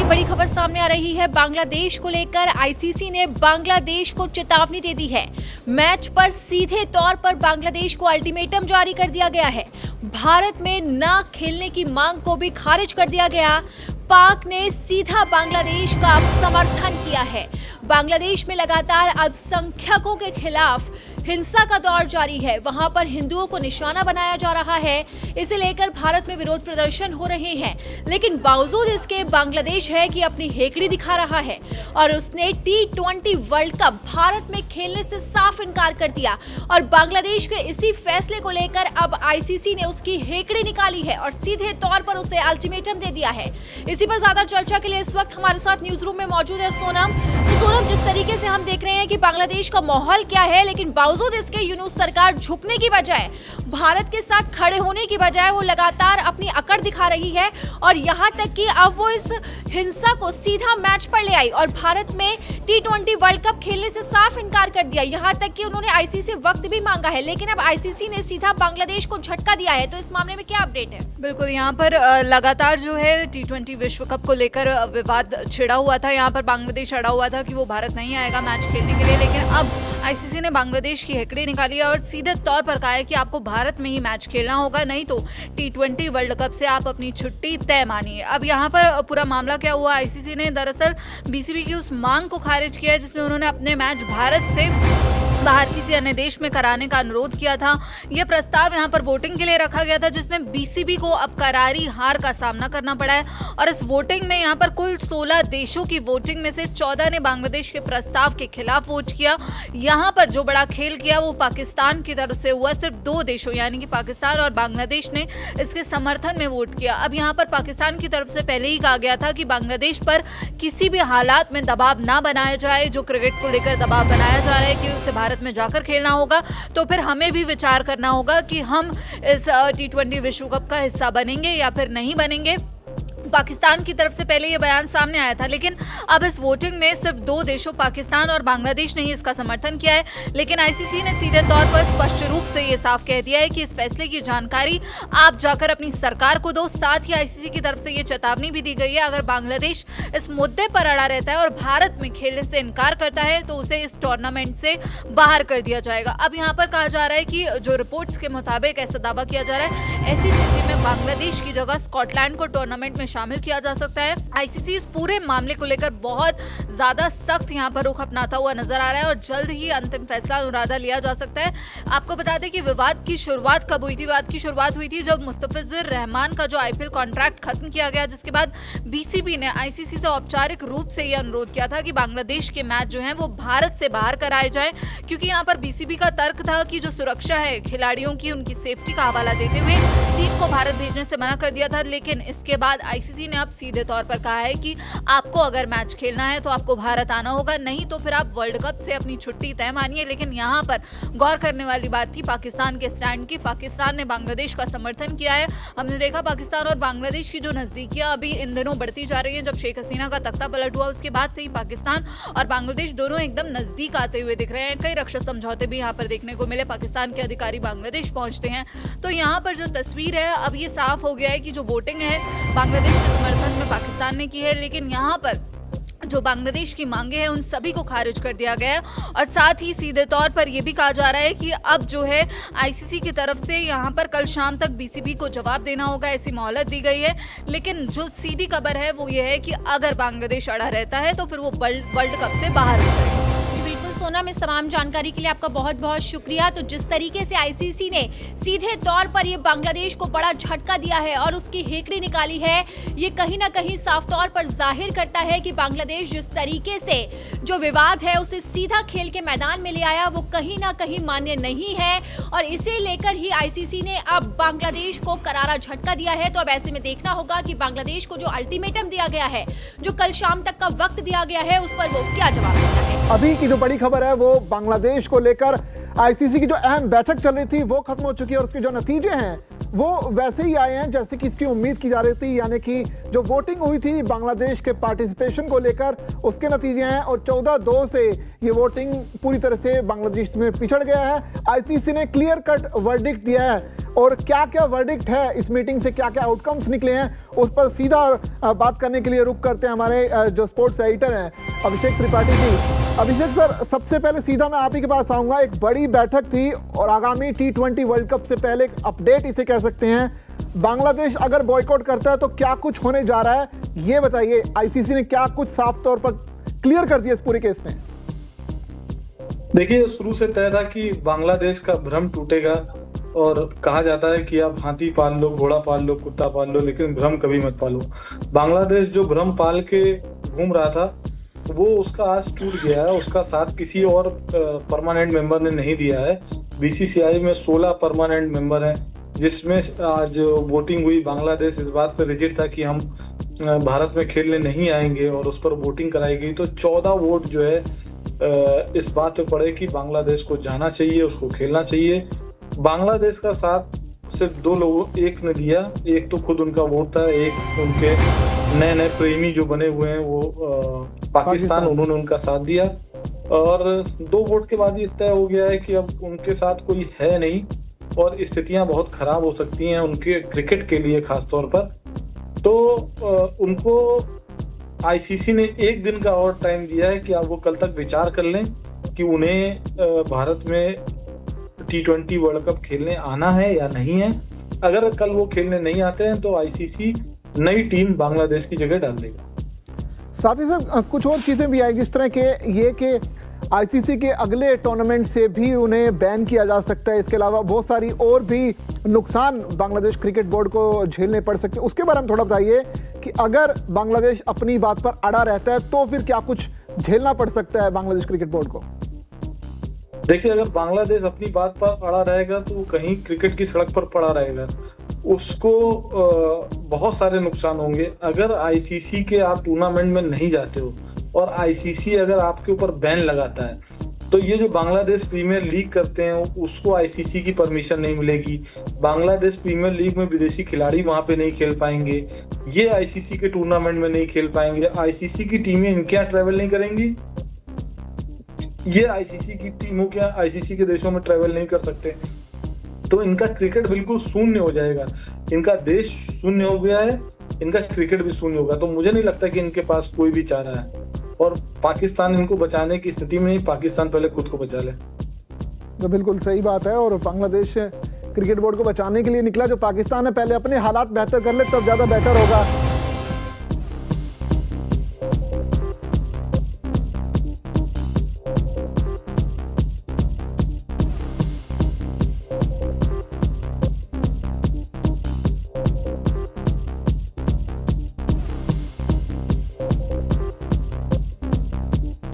की बड़ी खबर सामने आ रही है। बांग्लादेश को लेकर आईसीसी ने बांग्लादेश को चेतावनी दे दी है। मैच पर सीधे तौर पर बांग्लादेश को अल्टीमेटम जारी कर दिया गया है। भारत में न खेलने की मांग को भी खारिज कर दिया गया। पाक ने सीधा बांग्लादेश का समर्थन किया है। बांग्लादेश में लगातार अल्पसंख्यकों के खिलाफ हिंसा का दौर जारी है। वहां पर हिंदुओं को निशाना बनाया जा रहा है। इसे लेकर भारत में विरोध प्रदर्शन हो रहे हैं, लेकिन बावजूद इसके बांग्लादेश है कि अपनी हेकड़ी दिखा रहा है और उसने T20 वर्ल्ड कप भारत में खेलने से साफ इनकार कर दिया। और बांग्लादेश के इसी फैसले को लेकर अब आईसीसी ने उसकी हेकड़ी निकाली है और सीधे तौर पर उसे अल्टीमेटम दे दिया है। इसी पर ज्यादा चर्चा के लिए इस वक्त हमारे साथ न्यूज रूम में मौजूद है सोनम। तो सोनम, जिस तरीके से हम देख रहे हैं कि बांग्लादेश का माहौल क्या है, लेकिन बावजूद इसके यूनुस सरकार झुकने की बजाय, भारत के साथ खड़े होने की बजाय वो लगातार अपनी अकड़ दिखा रही है और यहाँ तक कि अब वो इस हिंसा को सीधा मैच पर ले आई और भारत में T20 वर्ल्ड कप खेलने से साफ इनकार कर दिया। यहाँ तक कि उन्होंने आईसीसी से वक्त भी मांगा है, लेकिन अब आईसीसी ने सीधा बांग्लादेश को झटका दिया है। तो इस मामले में क्या अपडेट है? बिल्कुल, यहाँ पर लगातार जो है T20 विश्व कप को लेकर विवाद छिड़ा हुआ था। यहाँ पर बांग्लादेश अड़ा हुआ था कि वो भारत नहीं आएगा मैच खेलने के लिए, लेकिन अब आईसीसी ने बांग्लादेश की हेकड़ी निकाली है और सीधे तौर पर कहा है कि आपको भारत में ही मैच खेलना होगा, नहीं तो T20 वर्ल्ड कप से आप अपनी छुट्टी तय मानिए। अब यहाँ पर पूरा मामला क्या हुआ, आईसीसी ने दरअसल बीसीबी की उस मांग को खारिज किया है जिसमें उन्होंने अपने मैच भारत से बाहर किसी अन्य देश में कराने का अनुरोध किया था। यह प्रस्ताव यहाँ पर वोटिंग के लिए रखा गया था, जिसमें बीसीबी को अब करारी हार का सामना करना पड़ा है। और इस वोटिंग में यहाँ पर कुल 16 देशों की वोटिंग में से 14 ने बांग्लादेश के प्रस्ताव के खिलाफ वोट किया। यहाँ पर जो बड़ा खेल किया वो पाकिस्तान की तरफ से हुआ। सिर्फ 2 देशों यानी कि पाकिस्तान और बांग्लादेश ने इसके समर्थन में वोट किया। अब यहाँ पर पाकिस्तान की तरफ से पहले ही कहा गया था कि बांग्लादेश पर किसी भी हालात में दबाव ना बनाया जाए। जो क्रिकेट को लेकर दबाव बनाया जा रहा है कि उसे भारत में जाकर खेलना होगा, तो फिर हमें भी विचार करना होगा कि हम इस T20 विश्व कप का हिस्सा बनेंगे या फिर नहीं बनेंगे। पाकिस्तान की तरफ से पहले ये बयान सामने आया था, लेकिन अब इस वोटिंग में सिर्फ 2 देशों पाकिस्तान और बांग्लादेश ने ही इसका समर्थन किया है। लेकिन आईसीसी ने सीधे तौर पर स्पष्ट रूप से ये साफ कह दिया है कि इस फैसले की जानकारी आप जाकर अपनी सरकार को दो। साथ ही आईसीसी की तरफ से ये चेतावनी भी दी गई है, अगर बांग्लादेश इस मुद्दे पर अड़ा रहता है और भारत में खेलने से इनकार करता है तो उसे इस टूर्नामेंट से बाहर कर दिया जाएगा। अब यहाँ पर कहा जा रहा है कि जो रिपोर्ट्स के मुताबिक ऐसा दावा किया जा रहा है, ऐसी स्थिति में बांग्लादेश की जगह स्कॉटलैंड को टूर्नामेंट में शामिल किया जा सकता है। आईसीसी इस पूरे मामले को लेकर बहुत ज्यादा सख्त यहाँ पर रुख अपनाता हुआ नजर आ रहा है और जल्द ही अंतिम फैसला अनुराधा लिया जा सकता है। आपको बता दें कि विवाद की शुरुआत कब हुई थी? विवाद की शुरुआत हुई थी जब मुस्तफिजुर रहमान का जो आईपीएल कॉन्ट्रैक्ट खत्म किया गया, जिसके बाद बीसीबी ने आईसीसी से औपचारिक रूप से यह अनुरोध किया था कि बांग्लादेश के मैच जो है वो भारत से बाहर कराए जाए, क्योंकि यहाँ पर बीसीबी का तर्क था कि जो सुरक्षा है खिलाड़ियों की, उनकी सेफ्टी का हवाला देते हुए टीम को भारत भेजने से मना कर दिया था। लेकिन इसके बाद आईसीसी ने अब सीधे तौर पर कहा है कि आपको अगर मैच खेलना है तो आपको भारत आना होगा, नहीं तो फिर आप वर्ल्ड कप से अपनी छुट्टी तय मानिए। लेकिन यहाँ पर गौर करने वाली बात थी पाकिस्तान के स्टैंड की। पाकिस्तान ने बांग्लादेश का समर्थन किया है। हमने देखा पाकिस्तान और बांग्लादेश की जो नजदीकियां अभी इन दिनों बढ़ती जा रही हैं। जब शेख हसीना का तख्ता पलट हुआ उसके बाद से ही पाकिस्तान और बांग्लादेश दोनों एकदम नजदीक आते हुए दिख रहे हैं। कई रक्षा समझौते भी यहाँ पर देखने को मिले। पाकिस्तान के अधिकारी बांग्लादेश पहुंचते हैं, तो यहाँ पर जो तस्वीर है अब ये साफ हो गया है कि जो वोटिंग है बांग्लादेश के समर्थन में पाकिस्तान ने की है, लेकिन यहाँ पर जो बांग्लादेश की मांगे हैं उन सभी को खारिज कर दिया गया है। और साथ ही सीधे तौर पर यह भी कहा जा रहा है कि अब जो है आईसीसी की तरफ से यहाँ पर कल शाम तक बीसीबी को जवाब देना होगा, ऐसी मोहलत दी गई है। लेकिन जो सीधी खबर है वो ये है कि अगर बांग्लादेश अड़ा रहता है तो फिर वो वर्ल्ड कप से बाहर हो जाएगा। सोनम, इस तमाम जानकारी के लिए आपका बहुत बहुत शुक्रिया। तो जिस तरीके से आईसीसी ने सीधे तौर पर ये बांग्लादेश को बड़ा झटका दिया है और उसकी हेकड़ी निकाली है, ये कहीं ना कहीं साफ तौर पर जाहिर करता है कि बांग्लादेश जिस तरीके से जो विवाद है उसे सीधा खेल के मैदान में ले आया, वो कहीं ना कहीं मान्य नहीं है। और इसे लेकर ही आईसीसी ने अब बांग्लादेश को करारा झटका दिया है। तो अब ऐसे में देखना होगा कि बांग्लादेश को जो अल्टीमेटम दिया गया है, जो कल शाम तक का वक्त दिया गया है, उस पर वो क्या जवाब देता है। अभी की जो बड़ी खबर है वो बांग्लादेश को लेकर आईसीसी की जो अहम बैठक चल रही थी वो खत्म हो चुकी है और उसके जो नतीजे हैं वो वैसे ही आए हैं जैसे कि इसकी उम्मीद की जा रही थी। यानी कि जो वोटिंग हुई थी बांग्लादेश के पार्टिसिपेशन को लेकर, उसके नतीजे हैं और 14-2 से ये वोटिंग पूरी तरह से बांग्लादेश में पिछड़ गया है। आईसीसी ने क्लियर कट वर्डिक्ट दिया है। और क्या क्या वर्डिक्ट है इस मीटिंग से, क्या क्या आउटकम्स निकले हैं, उस पर सीधा बात करने के लिए रुक करते हैं हमारे जो स्पोर्ट्स एडिटर हैं अभिषेक त्रिपाठी जी। अभिषेक सर, सबसे पहले सीधा मैं आप ही के पास आऊँगा। एक बड़ी बैठक थी और आगामी T20 वर्ल्ड कप से पहले एक अपडेट इसे कह सकते हैं। बांग्लादेश अगर बॉयकॉट करता है तो क्या कुछ होने जा रहा है, ये बताइए। आईसीसी ने क्या कुछ साफ तौर पर क्लियर कर दिया इस पूरे केस में? देखिए, शुरू से तय था कि बांग्लादेश का भ्रम टूटेगा और कहा जाता है कि आप हाथी पाल लो, घोड़ा पाल लो, कुत्ता पाल लो, लेकिन भ्रम कभी मत पालो। बांग्लादेश जो भ्रम पाल के घूम रहा था वो उसका आज टूट गया है। उसका साथ किसी और परमानेंट मेंबर ने नहीं दिया है। बीसीसीआई में 16 परमानेंट मेंबर हैं, जिसमें आज वोटिंग हुई। बांग्लादेश इस बात पर रिजिड था कि हम भारत में खेलने नहीं आएंगे और उस पर वोटिंग कराई गई। तो 14 वोट जो है इस बात पे पड़े कि बांग्लादेश को जाना चाहिए, उसको खेलना चाहिए। बांग्लादेश का साथ सिर्फ 2 लोगों, एक ने दिया, एक तो खुद उनका वोट था, एक उनके नए नए प्रेमी जो बने हुए हैं वो पाकिस्तान, उन्होंने उनका साथ दिया। और 2 वोट के बाद ये तय हो गया है कि अब उनके साथ कोई है नहीं और स्थितियां बहुत खराब हो सकती हैं उनके क्रिकेट के लिए खास तौर पर। तो उनको आईसीसी ने 1 दिन का और टाइम दिया है कि आप वो कल तक विचार कर लें कि उन्हें भारत में T20 वर्ल्ड कप खेलने आना है या नहीं है। अगर कल वो खेलने नहीं आते हैं तो आईसीसी नई टीम बांग्लादेश की जगह डाल देगा। साथ ही साथ कुछ और चीजें भी आई, जिस तरह के ये कि आईसीसी के अगले टूर्नामेंट से भी उन्हें बैन किया जा सकता है। इसके अलावा बहुत सारी और भी नुकसान बांग्लादेश क्रिकेट बोर्ड को झेलने पड़ सकते हैं। उसके बारे में थोड़ा बताइए कि अगर बांग्लादेश अपनी बात पर अड़ा रहता है तो फिर क्या कुछ झेलना पड़ सकता है बांग्लादेश क्रिकेट बोर्ड को? देखिए, अगर बांग्लादेश अपनी बात पर अड़ा रहेगा तो वो कहीं क्रिकेट की सड़क पर पड़ा रहेगा। उसको बहुत सारे नुकसान होंगे। अगर आईसीसी के आप टूर्नामेंट में नहीं जाते हो और आईसीसी अगर आपके ऊपर बैन लगाता है तो ये जो बांग्लादेश प्रीमियर लीग करते हैं उसको आईसीसी की परमिशन नहीं मिलेगी। बांग्लादेश प्रीमियर लीग में विदेशी खिलाड़ी वहां पे नहीं खेल पाएंगे, ये आईसीसी के टूर्नामेंट में नहीं खेल पाएंगे। आईसीसी की टीमें इनके यहाँ ट्रैवल नहीं करेंगी, ये आईसीसी की टीमों क्या आईसीसी के देशों में ट्रैवल नहीं कर सकते। तो इनका क्रिकेट बिल्कुल शून्य हो जाएगा। इनका देश शून्य हो गया है, इनका क्रिकेट भी शून्य होगा। तो मुझे नहीं लगता कि इनके पास कोई भी चारा है और पाकिस्तान इनको बचाने की स्थिति में नहीं। पाकिस्तान पहले खुद को बचा ले। तो बिल्कुल सही बात है। और बांग्लादेश क्रिकेट बोर्ड को बचाने के लिए निकला जो पाकिस्तान है, पहले अपने हालात बेहतर कर ले तब ज्यादा बेहतर होगा।